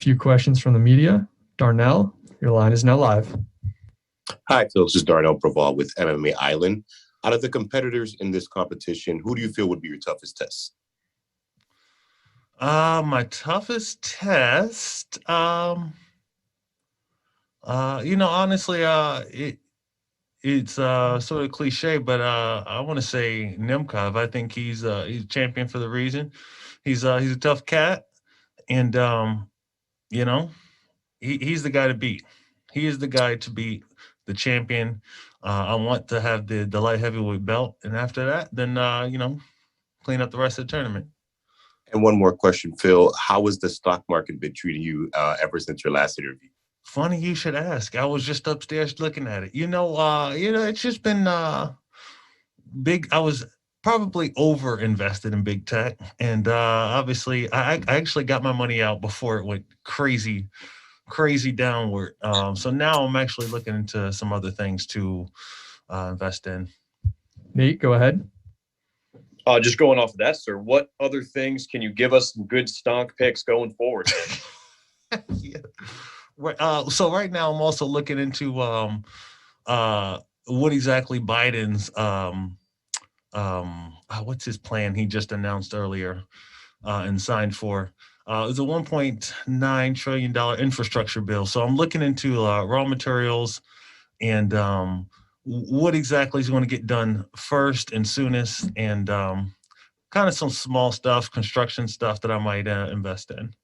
Few questions from the media. Darnell, your line is now live. Hi, Phil. This is Darnell Praval with MMA Island. Out of the competitors in this competition, who do you feel would be your toughest test? My toughest test, honestly, it's sort of cliche, but I want to say Nemkov. I think he's a champion for the reason. He's a tough cat, and you know, he's the guy to beat. He is the guy to beat, the champion. I want to have the light heavyweight belt, and after that, then clean up the rest of the tournament. And one more question, Phil. How has the stock market been treating you ever since your last interview? Funny you should ask. I was just upstairs looking at it. It's just been big. I was probably over invested in big tech, and obviously, I actually got my money out before it went crazy downward. So now I'm actually looking into some other things to invest in. Nate, go ahead. Just going off of that, sir, what other things can you give us some good stonk picks going forward? Yeah. So right now I'm also looking into what exactly Biden's what's his plan he just announced earlier and signed for. It's a $1.9 trillion infrastructure bill. So I'm looking into raw materials and what exactly is going to get done first and soonest, and kind of some small stuff, construction stuff that I might invest in.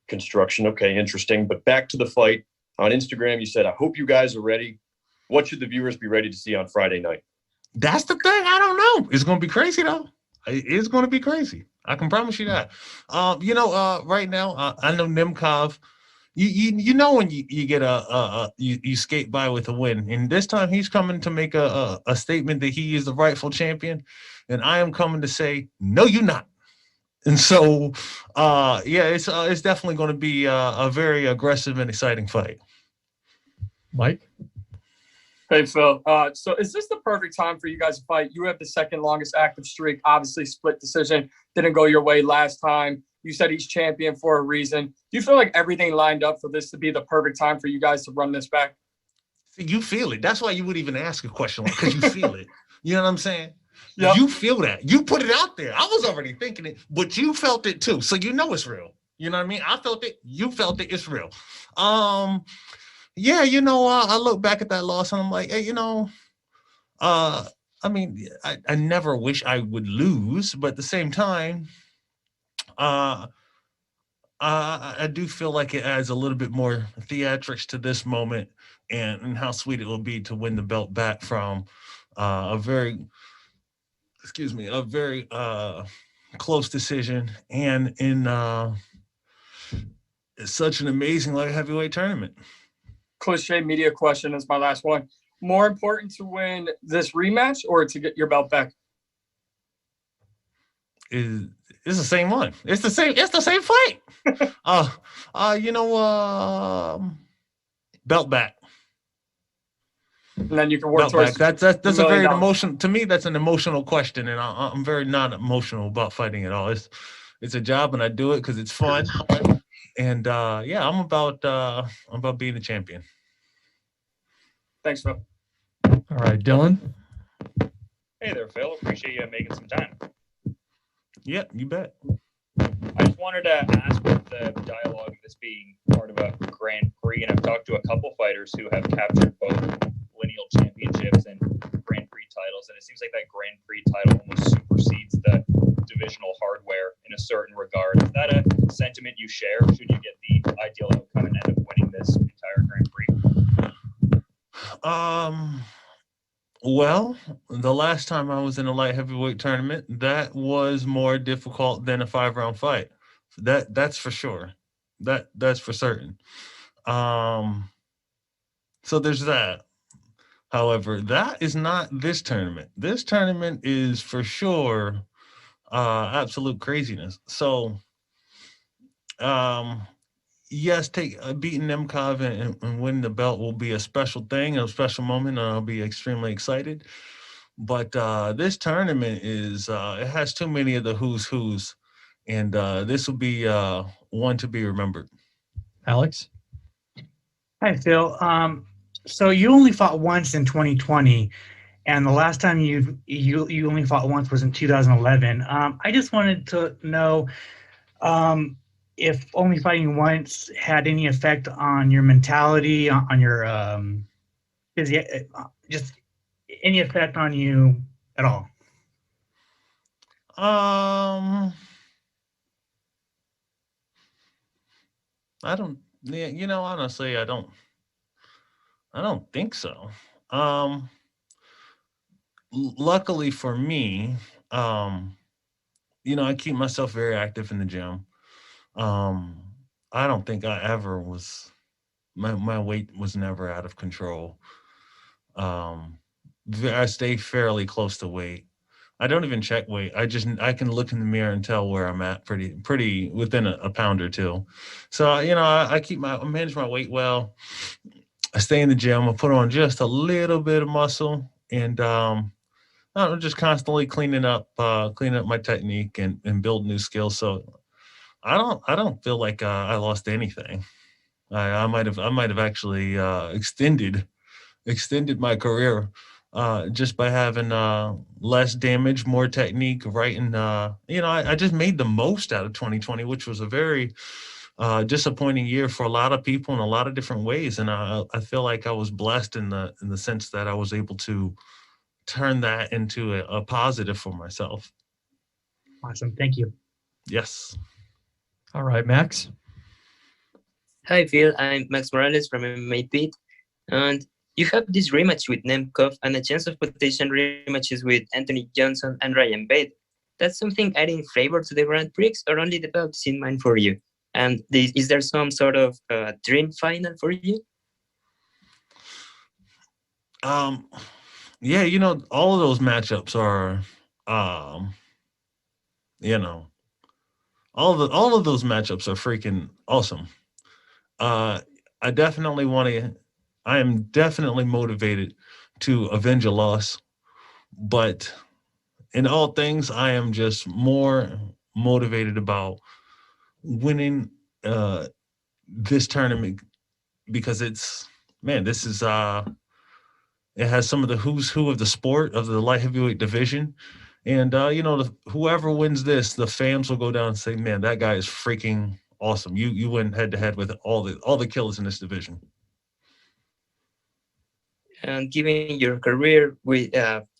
Construction, okay, interesting. But back to the fight. On Instagram, you said, I hope you guys are ready. What should the viewers be ready to see on Friday night? That's the thing. I don't know. It's going to be crazy, though. It's going to be crazy. I can promise you that. Right now, I know Nemkov. You know when you get you skate by with a win, and this time he's coming to make a statement that he is the rightful champion, and I am coming to say no, you're not. And so, it's definitely going to be a very aggressive and exciting fight. Mike? Hey, Phil. So is this the perfect time for you guys to fight? You have the second longest active streak, obviously split decision. Didn't go your way last time. You said he's champion for a reason. Do you feel like everything lined up for this to be the perfect time for you guys to run this back? See, you feel it. That's why you would even ask a question like, because you feel it. You know what I'm saying? Yep. You feel that. You put it out there. I was already thinking it, but you felt it too. So you know it's real. You know what I mean? I felt it. You felt it. It's real. I look back at that loss and I'm like, hey, I never wish I would lose, but at the same time, I do feel like it adds a little bit more theatrics to this moment and how sweet it will be to win the belt back from a very close decision and in such an amazing light heavyweight tournament. Cliche media question is my last one. More important to win this rematch or to get your belt back? It's the same one. It's the same fight. Belt back. And then you can work towards that's a very emotional, to me, that's an emotional question, and I'm very not emotional about fighting at all. It's a job and I do it because it's fun. And I'm about being the champion. Thanks, Phil. All right, Dylan. Hey there, Phil. Appreciate you making some time. Yeah, you bet. I just wanted to ask with the dialogue of this being part of a Grand Prix, and I've talked to a couple fighters who have captured both lineal championships and Grand Prix titles, and it seems like that Grand Prix title almost supersedes the divisional hardware in a certain regard. Is that a sentiment you share? Should you get the ideal outcome and end up winning this entire Grand Prix? Well, the last time I was in a light heavyweight tournament, that was more difficult than a 5-round fight. That's for sure. That's for certain. So there's that. However, that is not this tournament. This tournament is for sure absolute craziness. So yes, beating Nemkov and winning the belt will be a special thing, a special moment, and I'll be extremely excited. But this tournament is it has too many of the who's, and this will be one to be remembered. Alex? Hi, Phil. So you only fought once in 2020, and the last time you only fought once was in 2011. I just wanted to know if only fighting once had any effect on your mentality, on your just any effect on you at all. I don't. Yeah, honestly, I don't think so. Luckily for me, I keep myself very active in the gym. Um, I don't think I ever was. My weight was never out of control. Um, I stay fairly close to weight. I don't even check weight. I can look in the mirror and tell where I'm at pretty within a pound or two. So I manage my weight well. I stay in the gym. I put on just a little bit of muscle, and I'm just constantly cleaning up my technique and build new skills. So I don't feel like I lost anything. I might have actually extended my career just by having less damage, more technique, right? And I just made the most out of 2020, which was a very disappointing year for a lot of people in a lot of different ways. And I feel like I was blessed in the sense that I was able to turn that into a positive for myself. Awesome. Thank you. Yes. All right, Max? Hi, Phil. I'm Max Morales from MMA Pit, and you have this rematch with Nemkov and a chance of potential rematches with Anthony Johnson and Ryan Bader. That's something adding flavor to the Grand Prix, or only the belts in mind for you? And is there some sort of dream final for you? Yeah, all of those matchups are, you know, all of those matchups are freaking awesome. Uh, I definitely want to. I am definitely motivated to avenge a loss, but in all things, I am just more motivated about winning this tournament because this is it has some of the who's who of the sport of the light heavyweight division. And whoever wins this, the fans will go down and say, "Man, that guy is freaking awesome. You went head to head with all the killers in this division." And given your career with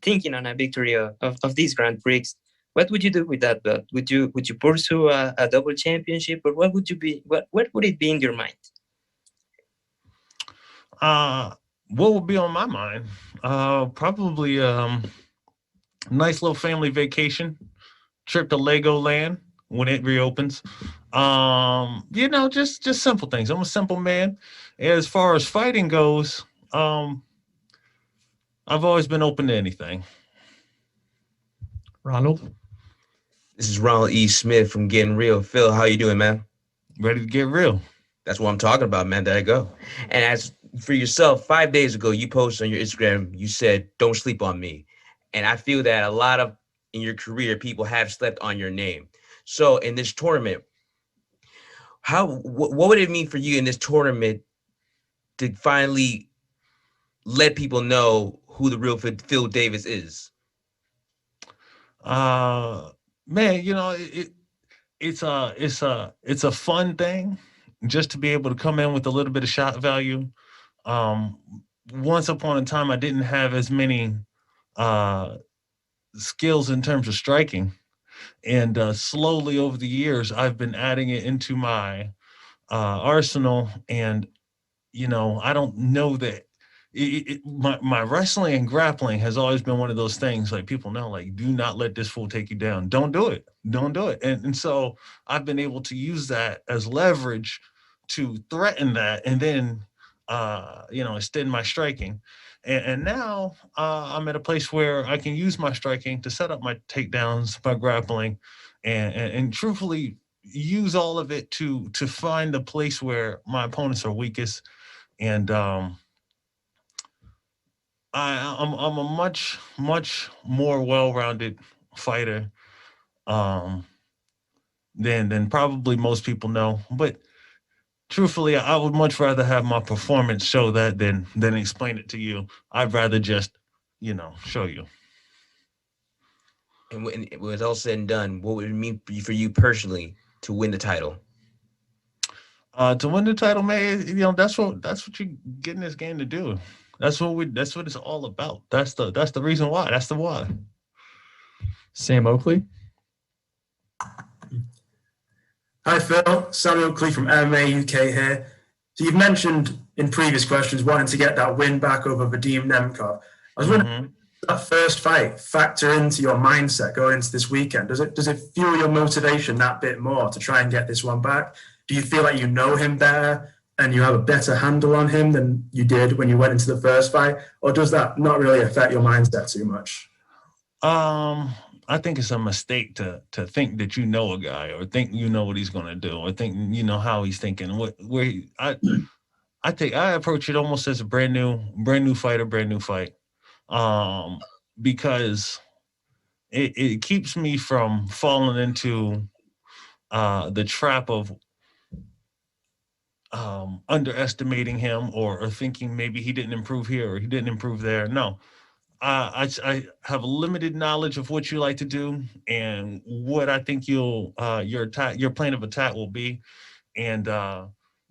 thinking on a victory of these Grand Prix, what would you do with that belt? Would you pursue a double championship, or what would you be? What would it be in your mind? What would be on my mind? Probably nice little family vacation, trip to Legoland when it reopens. Just simple things. I'm a simple man. As far as fighting goes, I've always been open to anything. Ronald? This is Ronald E. Smith from Getting Real. Phil, how you doing, man? Ready to get real. That's what I'm talking about, man. There you go. And as for yourself, 5 days ago, you posted on your Instagram, you said, "Don't sleep on me." And I feel that a lot of in your career, people have slept on your name. So in this tournament, what would it mean for you in this tournament to finally let people know who the real Phil Davis is? Man, it's a fun thing just to be able to come in with a little bit of shot value. Um, Once upon a time, I didn't have as many skills in terms of striking, and slowly over the years, I've been adding it into my arsenal. And I don't know that my wrestling and grappling has always been one of those things like people know, like, do not let this fool take you down. Don't do it. And so I've been able to use that as leverage to threaten that, and then extend my striking. And now I'm at a place where I can use my striking to set up my takedowns, my grappling, and truthfully use all of it to find the place where my opponents are weakest. And I'm a much more well-rounded fighter than probably most people know. But truthfully, I would much rather have my performance show that than explain it to you. I'd rather just, show you. And when it was all said and done, what would it mean for you personally to win the title? To win the title, man, that's what you get in this game to do. That's what it's all about. That's the reason why. That's the why. Sam Oakley. Hi, Phil. Sam Oakley from MMA UK here. So you've mentioned in previous questions wanting to get that win back over Vadim Nemkov. I was wondering, that first fight factor into your mindset going into this weekend? Does it fuel your motivation that bit more to try and get this one back? Do you feel like you know him better and you have a better handle on him than you did when you went into the first fight? Or does that not really affect your mindset too much? I think it's a mistake to think that you know a guy or think you know what he's going to do or think you know how he's thinking. I think I approach it almost as a brand new fight. Because it keeps me from falling into the trap of underestimating him or thinking maybe he didn't improve here or he didn't improve there. No. I have limited knowledge of what you like to do and what I think your plan of attack will be. And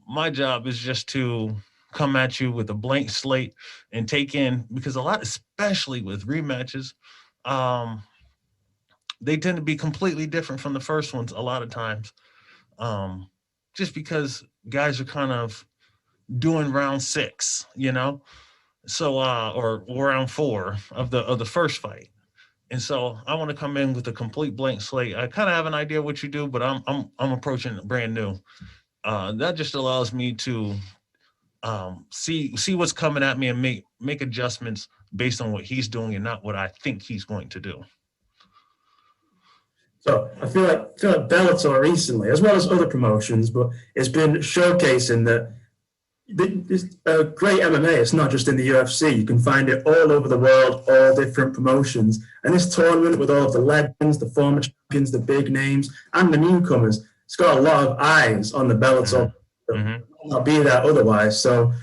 my job is just to come at you with a blank slate and take in, because especially with rematches, they tend to be completely different from the first ones a lot of times. Just because guys are kind of doing round 6, so or round 4 of the first fight. And so I want to come in with a complete blank slate. I kind of have an idea what you do, but I'm approaching it brand new. That just allows me to see what's coming at me and make adjustments based on what he's doing and not what I think he's going to do. So I feel like Bellator recently, as well as other promotions, but it's been showcasing that it's great MMA. It's not just in the UFC. You can find it all over the world, all different promotions. And this tournament with all of the legends, the former champions, the big names, and the newcomers, it's got a lot of eyes on the Bellator. Mm-hmm. Not be there otherwise. So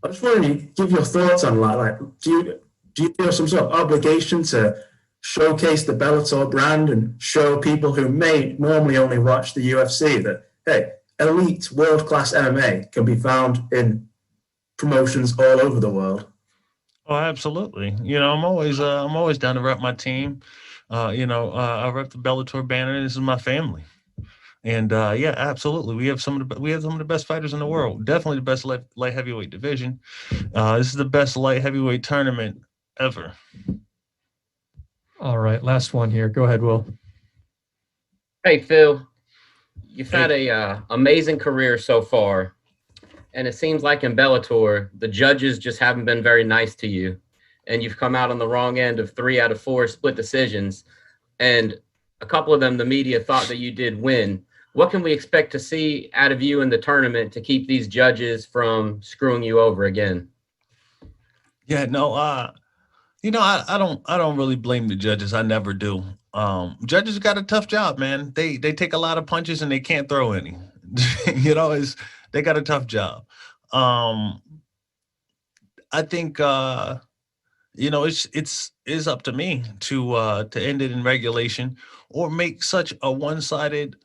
I just wanted to give your thoughts on that. Like, do you feel some sort of obligation to showcase the Bellator brand and show people who may normally only watch the UFC that, hey, elite world-class MMA can be found in promotions all over the world? Oh, absolutely. I'm always down to rep my team. I rep the Bellator banner. This is my family. And yeah, absolutely. We have some of the best fighters in the world. Definitely the best light heavyweight division. This is the best light heavyweight tournament ever. All right, last one here. Go ahead, Will. Hey, Phil. You've had a amazing career so far, and it seems like in Bellator, the judges just haven't been very nice to you, and you've come out on the wrong end of 3 out of 4 split decisions, and a couple of them, the media thought that you did win. What can we expect to see out of you in the tournament to keep these judges from screwing you over again? Yeah, no, I don't really blame the judges. I never do. Judges got a tough job, man. They take a lot of punches and they can't throw any. They got a tough job. I think it's up to me to end it in regulation or make such a one-sided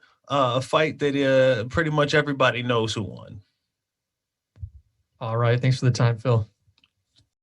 fight that pretty much everybody knows who won. All right, thanks for the time, Phil.